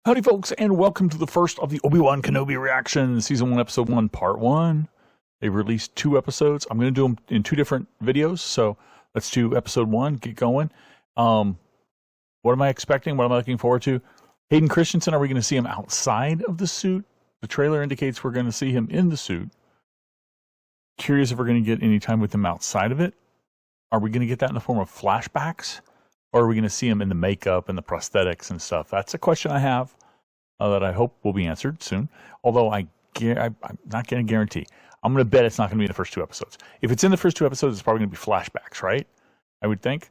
Howdy folks, and welcome to the first of the Obi-Wan Kenobi reactions, Season 1, Episode 1, Part 1. They've released 2 episodes. I'm going to do them in 2 different videos, so let's do Episode 1, get going. What am I expecting? What am I looking forward to? Hayden Christensen, are we going to see him outside of the suit? The trailer indicates we're going to see him in the suit. Curious if we're going to get any time with him outside of it. Are we going to get that in the form of flashbacks? Or are we going to see him in the makeup and the prosthetics and stuff? That's a question I have that I hope will be answered soon. Although I'm not going to guarantee. I'm going to bet it's not going to be in the first 2 episodes. If it's in the first 2 episodes, it's probably going to be flashbacks, right? I would think.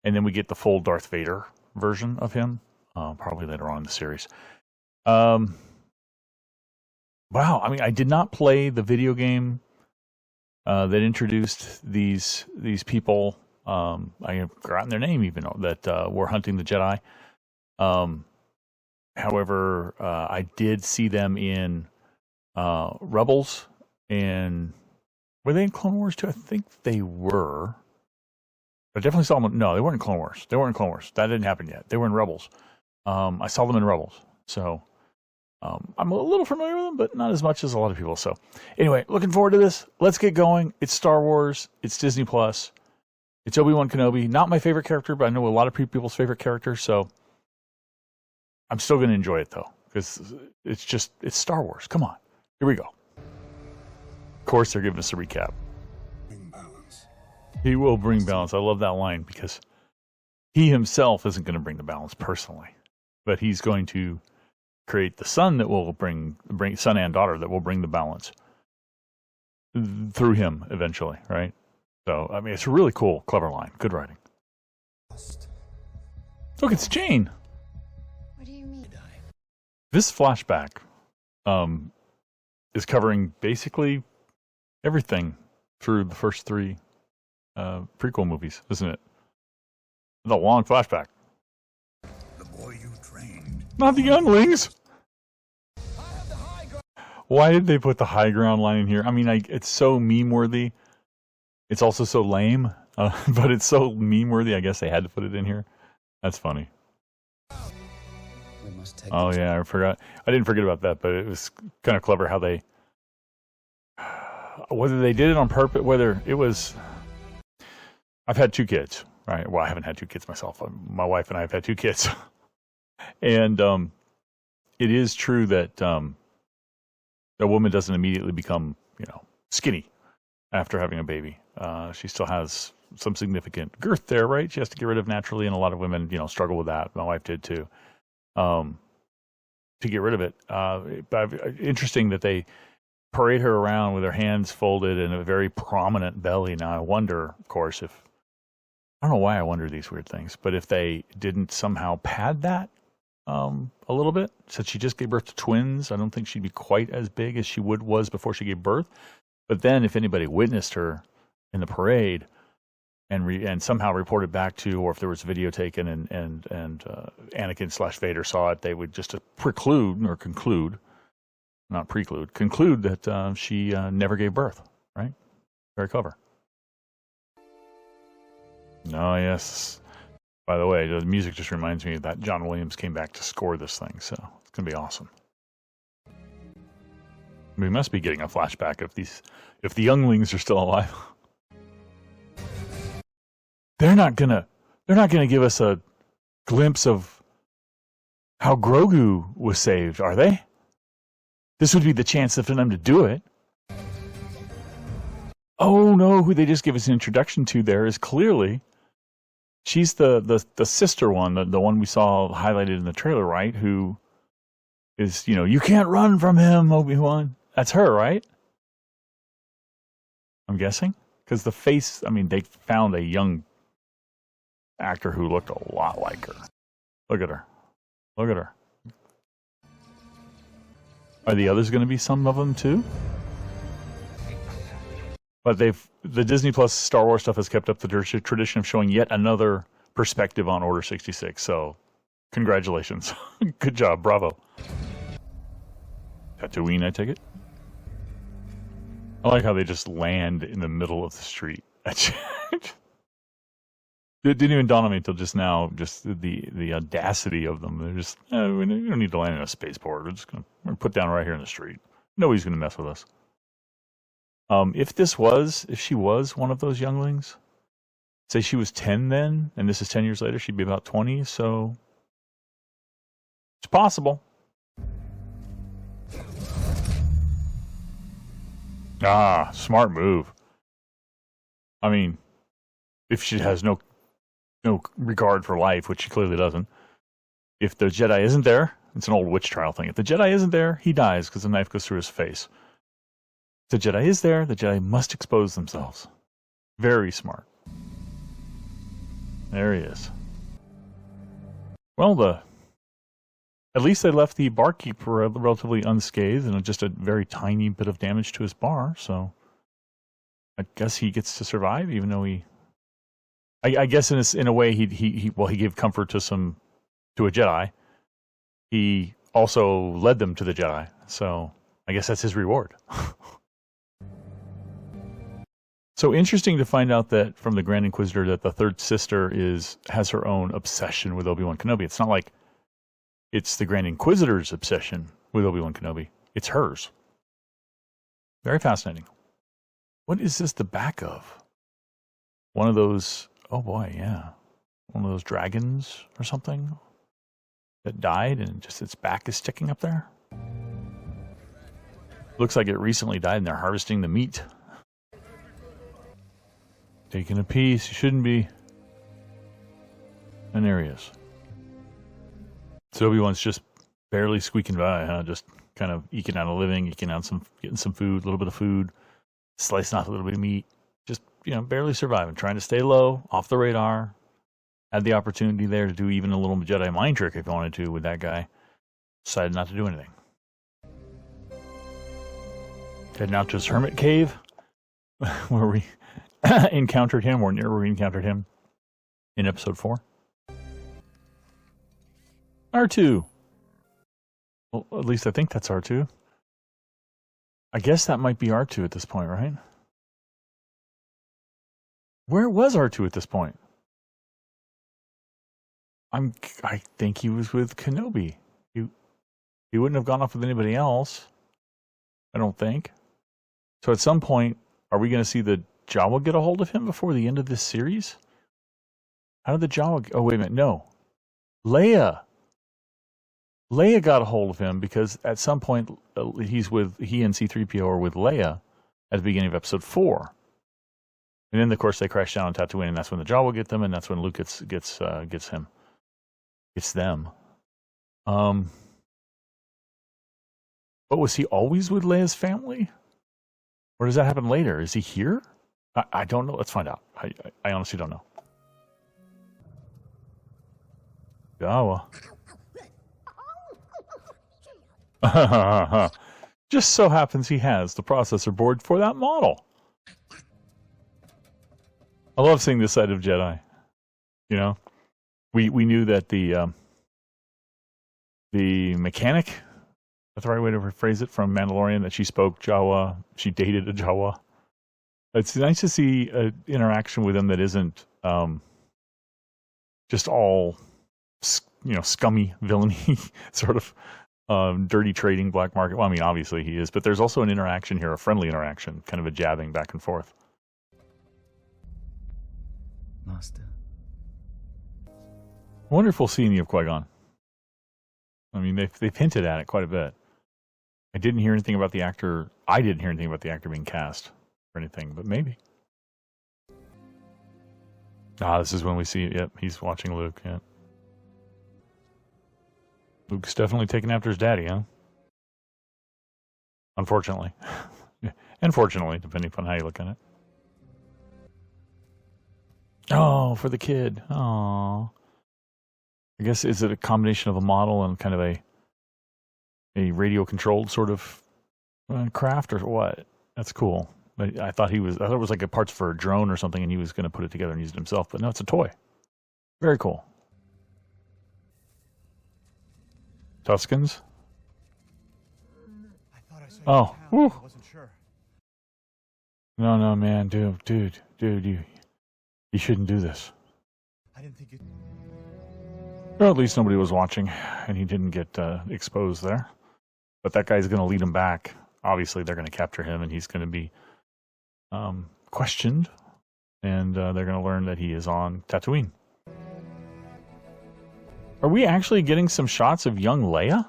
And then we get the full Darth Vader version of him, probably later on in the series. Wow, I mean, I did not play the video game that introduced these people. I have forgotten their name even, that were hunting the Jedi. However, I did see them in Rebels, and were they in Clone Wars too? I think they were. I definitely saw them. No, they weren't in Clone Wars. They weren't in Clone Wars. That didn't happen yet. They were in Rebels. I saw them in Rebels. So I'm a little familiar with them, but not as much as a lot of people. So anyway, looking forward to this. Let's get going. It's Star Wars. It's Disney Plus. It's Obi-Wan Kenobi. Not my favorite character, but I know a lot of people's favorite character, so I'm still going to enjoy it, though, because it's Star Wars. Come on. Here we go. Of course, they're giving us a recap. Bring balance. He will bring balance. I love that line, because he himself isn't going to bring the balance personally, but he's going to create the son that will bring son and daughter that will bring the balance through him eventually, right? So, I mean, it's a really cool, clever line. Good writing. Look, it's Jane. What do you mean? This flashback is covering basically everything through the first 3 prequel movies, isn't it? It's a long flashback. The boy you trained. Not the younglings. Why did they put the high ground line in here? I mean, it's so meme-worthy. It's also so lame, but it's so meme-worthy, I guess they had to put it in here. That's funny. Oh, yeah, I forgot. I didn't forget about that, but it was kind of clever how they... Whether they did it on purpose, whether it was... I've had 2 kids, right? Well, I haven't had 2 kids myself. My wife and I have had 2 kids. And it is true that a woman doesn't immediately become, skinny after having a baby. She still has some significant girth there, right? She has to get rid of naturally, and a lot of women, struggle with that. My wife did too. To get rid of it. But interesting that they parade her around with her hands folded and a very prominent belly. Now, I wonder, of course, I don't know why I wonder these weird things, but if they didn't somehow pad that a little bit, since she just gave birth to twins, I don't think she'd be quite as big as she was before she gave birth. But then if anybody witnessed her in the parade and somehow reported back to, or if there was video taken and Anakin/Vader saw it, they would just conclude that she never gave birth, right? Very clever. Oh, yes. By the way, the music just reminds me that John Williams came back to score this thing, so it's going to be awesome. We must be getting a flashback if the younglings are still alive. They're not gonna give us a glimpse of how Grogu was saved, are they? This would be the chance for them to do it. Oh no, who they just give us an introduction to there is clearly she's the sister one, the one we saw highlighted in the trailer, right? Who is, you can't run from him, Obi-Wan. That's her, right? I'm guessing. Because the face, I mean, they found a young actor who looked a lot like her. Look at her. Look at her. Are the others going to be some of them too? But the Disney Plus Star Wars stuff has kept up the tradition of showing yet another perspective on Order 66. So, congratulations. Good job. Bravo. Tatooine, I take it? I like how they just land in the middle of the street. It didn't even dawn on me until just now, just the audacity of them. They're just, we don't need to land in a spaceport. We're just going to put down right here in the street. Nobody's going to mess with us. If she was one of those younglings, say she was 10 then, and this is 10 years later, she'd be about 20, so it's possible. Ah, smart move. I mean, if she has no regard for life, which she clearly doesn't, if the Jedi isn't there, it's an old witch trial thing. If the Jedi isn't there, he dies because the knife goes through his face. If the Jedi is there, the Jedi must expose themselves. Very smart. There he is. Well, at least they left the barkeeper relatively unscathed and just a very tiny bit of damage to his bar, so I guess he gets to survive, even though I guess in a way he gave comfort to a Jedi. He also led them to the Jedi, so I guess that's his reward. So interesting to find out that from the Grand Inquisitor that the third sister has her own obsession with Obi-Wan Kenobi. It's not like it's the Grand Inquisitor's obsession with Obi-Wan Kenobi. It's hers. Very fascinating. What is this the back of? One of those, oh boy, yeah. One of those dragons or something that died and just its back is sticking up there. Looks like it recently died and they're harvesting the meat. Taking a piece, you shouldn't be. And there he is. So Obi-Wan's just barely squeaking by, huh? Just kind of eking out a living, getting some food, a little bit of food, slicing off a little bit of meat. Just, barely surviving, trying to stay low, off the radar. Had the opportunity there to do even a little Jedi mind trick if he wanted to with that guy. Decided not to do anything. Heading out to his hermit cave, where we encountered him, or near where we encountered him in episode 4. R2. Well, at least I think that's R2. I guess that might be R2 at this point, right? Where was R2 at this point? I think he was with Kenobi. He wouldn't have gone off with anybody else. I don't think. So at some point, are we going to see the Jawa get a hold of him before the end of this series? How did the Jawa... Oh, wait a minute. No. Leia got a hold of him because at some point he and C-3PO are with Leia at the beginning of episode 4. And then, of course, they crash down on Tatooine, and that's when the Jawa get them, and that's when Luke gets him. It's them. But was he always with Leia's family? Or does that happen later? Is he here? I don't know. Let's find out. I honestly don't know. Jawa. Just so happens he has the processor board for that model. I love seeing this side of Jedi. We knew that the mechanic, that's the right way to rephrase it, from Mandalorian, that she spoke Jawa, she dated a Jawa. It's nice to see an interaction with him that isn't just all, scummy villainy, sort of dirty trading, black market. Well, I mean, obviously he is, but there's also an interaction here, a friendly interaction, kind of a jabbing back and forth. Master. Wonderful scene of Qui-Gon. I mean, they've hinted at it quite a bit. I didn't hear anything about the actor. I didn't hear anything about the actor being cast or anything, but maybe. This is when we see. Yep, he's watching Luke. Yeah. Luke's definitely taking after his daddy, huh? Unfortunately. And fortunately, depending upon how you look at it. Oh, for the kid. Oh. I guess, is it a combination of a model and kind of a radio-controlled sort of craft, or what? That's cool. But I thought it was like a parts for a drone or something, and he was going to put it together and use it himself. But no, it's a toy. Very cool. Tuskens? Oh, whew. I wasn't sure. No, man, dude, you shouldn't do this. I didn't think it. Or at least nobody was watching, and he didn't get exposed there. But that guy's going to lead him back. Obviously, they're going to capture him, and he's going to be questioned, and they're going to learn that he is on Tatooine. Are we actually getting some shots of young Leia?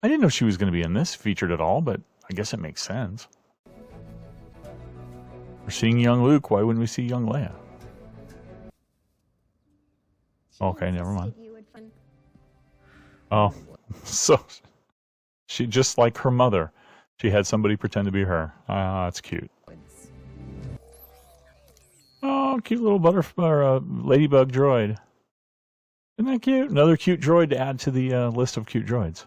I didn't know she was going to be in this featured at all, but I guess it makes sense. We're seeing young Luke. Why wouldn't we see young Leia? Okay, never mind. Oh, so she just like her mother. She had somebody pretend to be her. Ah, that's cute. Oh, cute little ladybug droid. Isn't that cute? Another cute droid to add to the list of cute droids.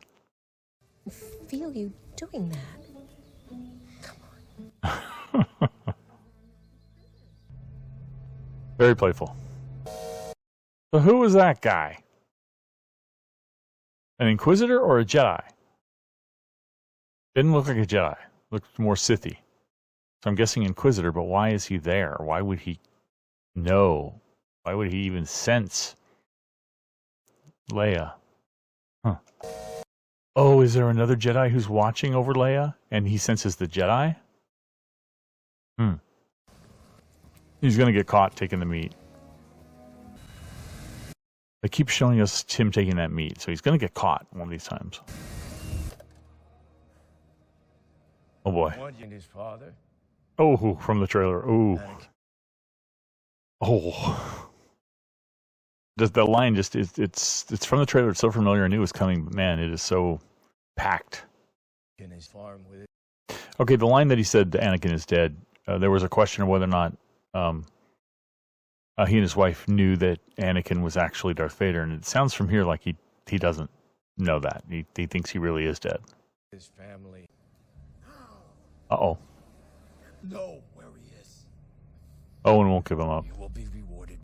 Feel you doing that. Come on. Very playful. So who was that guy? An Inquisitor or a Jedi? Didn't look like a Jedi. Looked more Sithy. So I'm guessing Inquisitor, but why is he there? Why would he know? Why would he even sense Leia? Huh. Oh, is there another Jedi who's watching over Leia and he senses the Jedi? He's going to get caught taking the meat. They keep showing us him taking that meat, so he's going to get caught one of these times. Oh boy. His father. Oh, from the trailer. Ooh. Oh. The line just is, it's from the trailer. It's so familiar. I knew it was coming, but man, it is so packed. In his farm with it. Okay, the line that he said, Anakin is dead. There was a question of whether or not he and his wife knew that Anakin was actually Darth Vader, and it sounds from here like he doesn't know that. He thinks he really is dead. His family. Uh-oh. Know where he is. Owen won't give him up. You will be rewarded.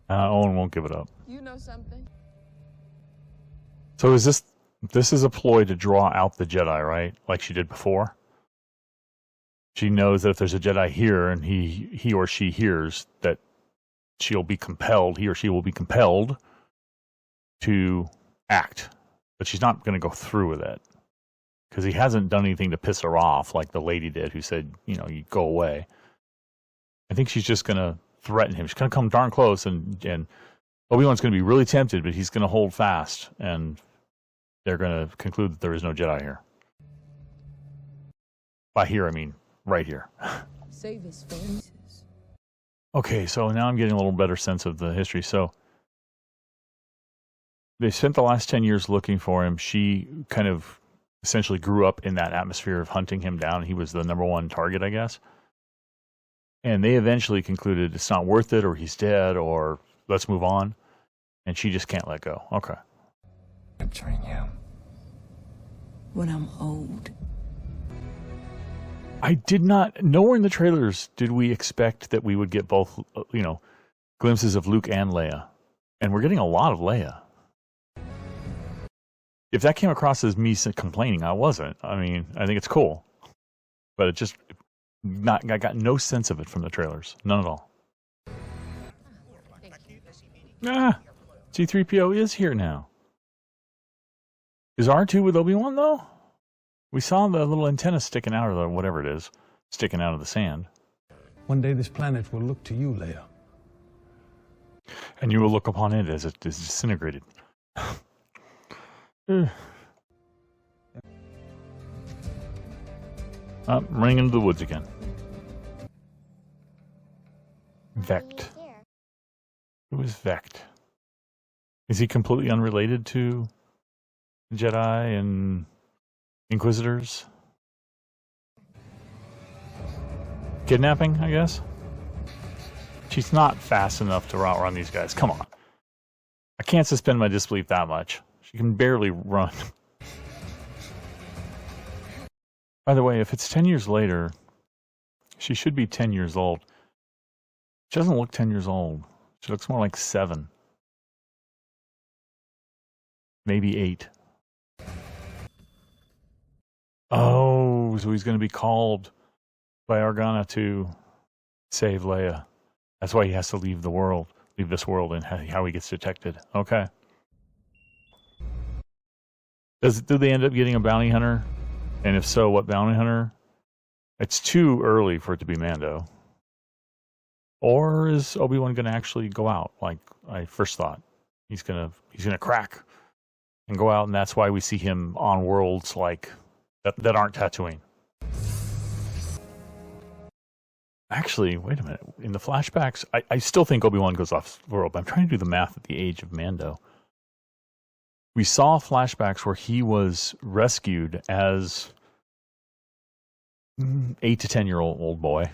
Owen won't give it up. You know something? So is this is a ploy to draw out the Jedi, right? Like she did before? She knows that if there's a Jedi here and he or she hears that he or she will be compelled to act. But she's not going to go through with it. Because he hasn't done anything to piss her off like the lady did who said, you go away. I think she's just going to threaten him. She's going to come darn close and Obi-Wan's going to be really tempted, but he's going to hold fast and they're going to conclude that there is no Jedi here. By here, I mean right here. Save his faces. Okay, so now I'm getting a little better sense of the history. So they spent the last 10 years looking for him. She kind of essentially grew up in that atmosphere of hunting him down. He was the number one target, I guess. And they eventually concluded it's not worth it, or he's dead, or let's move on. And she just can't let go. Okay. Capturing him. When I'm old. I did not, nowhere in the trailers did we expect that we would get both, glimpses of Luke and Leia. And we're getting a lot of Leia. If that came across as me complaining, I wasn't. I mean, I think it's cool. But I got no sense of it from the trailers. None at all. C-3PO is here now. Is R2 with Obi-Wan, though? We saw the little antenna sticking out of the, whatever it is, sticking out of the sand. One day this planet will look to you, Leia. And you will look upon it as it is disintegrated. Running into the woods again. Vect. Who is Vect? Is he completely unrelated to Jedi and Inquisitors? Kidnapping, I guess? She's not fast enough to outrun these guys. Come on. I can't suspend my disbelief that much. She can barely run. By the way, if it's 10 years later, she should be 10 years old. She doesn't look 10 years old. She looks more like 7. Maybe 8. Oh, so he's going to be called by Organa to save Leia. That's why he has to leave this world, and how he gets detected. Okay. Do they end up getting a bounty hunter? And if so, what bounty hunter? It's too early for it to be Mando. Or is Obi-Wan going to actually go out like I first thought? He's gonna crack and go out, and that's why we see him on worlds like that aren't Tatooine. Actually, wait a minute. In the flashbacks, I still think Obi-Wan goes off world, but I'm trying to do the math at the age of Mando. We saw flashbacks where he was rescued as 8 to 10-year-old boy.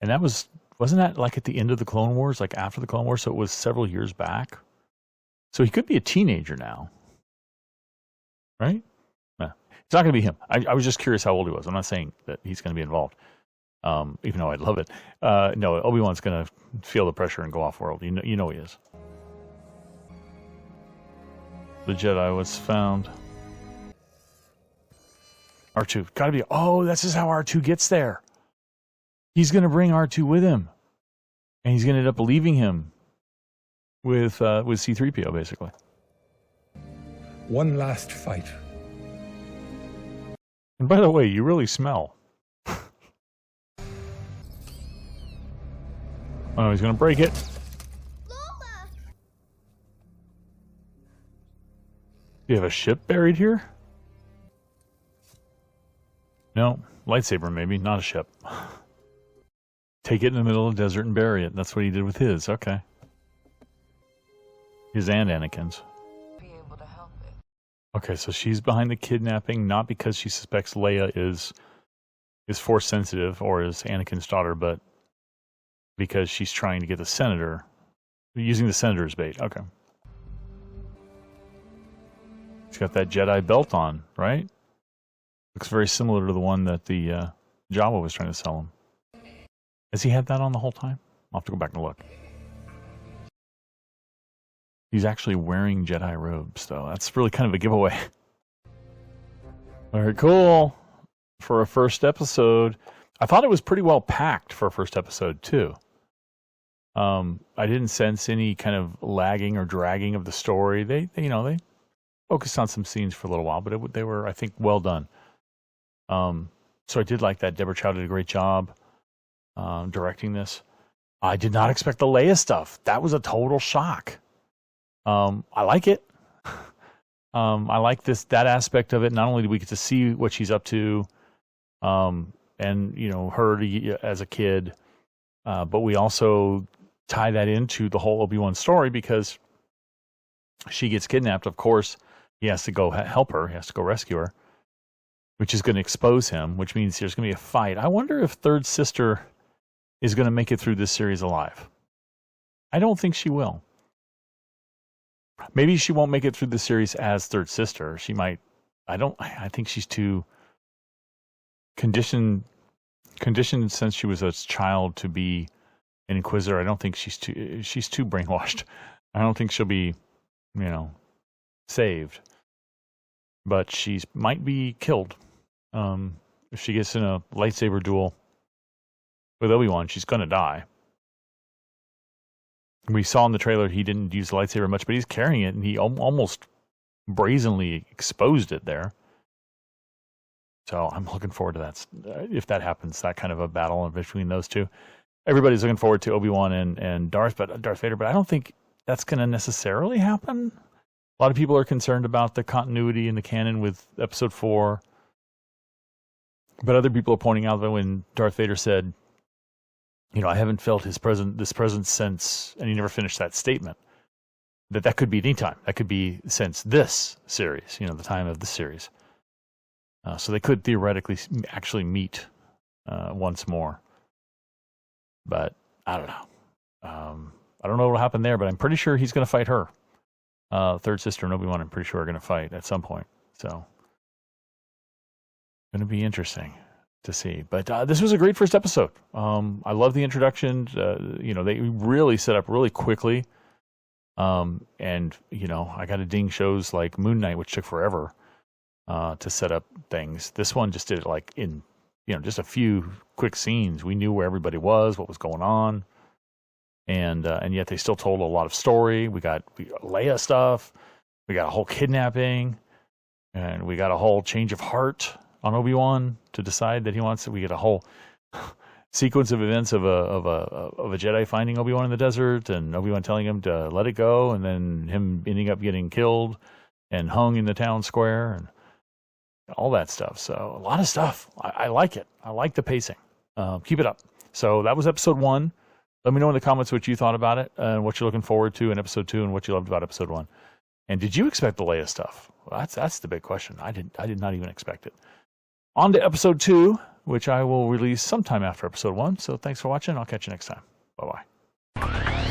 And that wasn't that like at the end of the Clone Wars, like after the Clone Wars, so it was several years back. So he could be a teenager now. Right? No, it's not going to be him. I was just curious how old he was. I'm not saying that he's going to be involved. Even though I'd love it. No, Obi-Wan's going to feel the pressure and go off-world. You know he is. The Jedi was found. R2. Gotta be... Oh, this is how R2 gets there. He's going to bring R2 with him. And he's going to end up leaving him with C-3PO, basically. One last fight. And by the way, you really smell. Oh, he's going to break it. Lola! Do you have a ship buried here? No. Lightsaber, maybe. Not a ship. Take it in the middle of the desert and bury it. That's what he did with his. Okay. His and Anakin's. Be able to help it. Okay, so she's behind the kidnapping, not because she suspects Leia is Force sensitive or is Anakin's daughter, but because she's trying to get the senator, using the senator's bait. Okay. She's got that Jedi belt on, right? Looks very similar to the one that the Jawa was trying to sell him. Has he had that on the whole time? I'll have to go back and look. He's actually wearing Jedi robes, though. That's really kind of a giveaway. Very cool. For a first episode. I thought it was pretty well packed for a first episode, too. I didn't sense any kind of lagging or dragging of the story. They focused on some scenes for a little while, but they were, I think, well done. So I did like that. Deborah Chow did a great job directing this. I did not expect the Leia stuff. That was a total shock. I like it. I like that aspect of it. Not only do we get to see what she's up to, and her as a kid, but we also tie that into the whole Obi-Wan story because she gets kidnapped. Of course, he has to go help her. He has to go rescue her, which is going to expose him, which means there's going to be a fight. I wonder if Third Sister is going to make it through this series alive. I don't think she will. Maybe she won't make it through the series as Third Sister. She might. I think she's too conditioned since she was a child to be an Inquisitor. I don't think she's too brainwashed. I don't think she'll be, saved. But she might be killed. If she gets in a lightsaber duel with Obi-Wan, she's going to die. We saw in the trailer he didn't use the lightsaber much, but he's carrying it, and he almost brazenly exposed it there. So I'm looking forward to that. If that happens, that kind of a battle between those two. Everybody's looking forward to Obi-Wan and Darth Vader, but I don't think that's going to necessarily happen. A lot of people are concerned about the continuity in the canon with Episode 4. But other people are pointing out that when Darth Vader said, I haven't felt this presence since, and he never finished that statement, that could be any time. That could be since this series, the time of the series. So they could theoretically actually meet once more. But I don't know. I don't know what will happen there, but I'm pretty sure he's going to fight her. Third Sister and Obi-Wan, I'm pretty sure, are going to fight at some point. So, going to be interesting to see. But this was a great first episode. I love the introduction. They really set up really quickly. And, I got to ding shows like Moon Knight, which took forever to set up things. This one just did it like in just a few quick scenes. We knew where everybody was, what was going on, and yet they still told a lot of story. We got Leia stuff. We got a whole kidnapping, and we got a whole change of heart on Obi-Wan to decide that he wants. We get a whole sequence of events of a Jedi finding Obi-Wan in the desert, and Obi-Wan telling him to let it go, and then him ending up getting killed and hung in the town square, and all that stuff. So a lot of stuff. I like it. I like the pacing. Keep it up. So that was episode 1. Let me know in the comments what you thought about it and what you're looking forward to in episode 2 and what you loved about episode 1. And did you expect the Leia stuff? Well, that's the big question. I did not even expect it. On to episode 2, which I will release sometime after episode 1. So thanks for watching. I'll catch you next time. Bye-bye.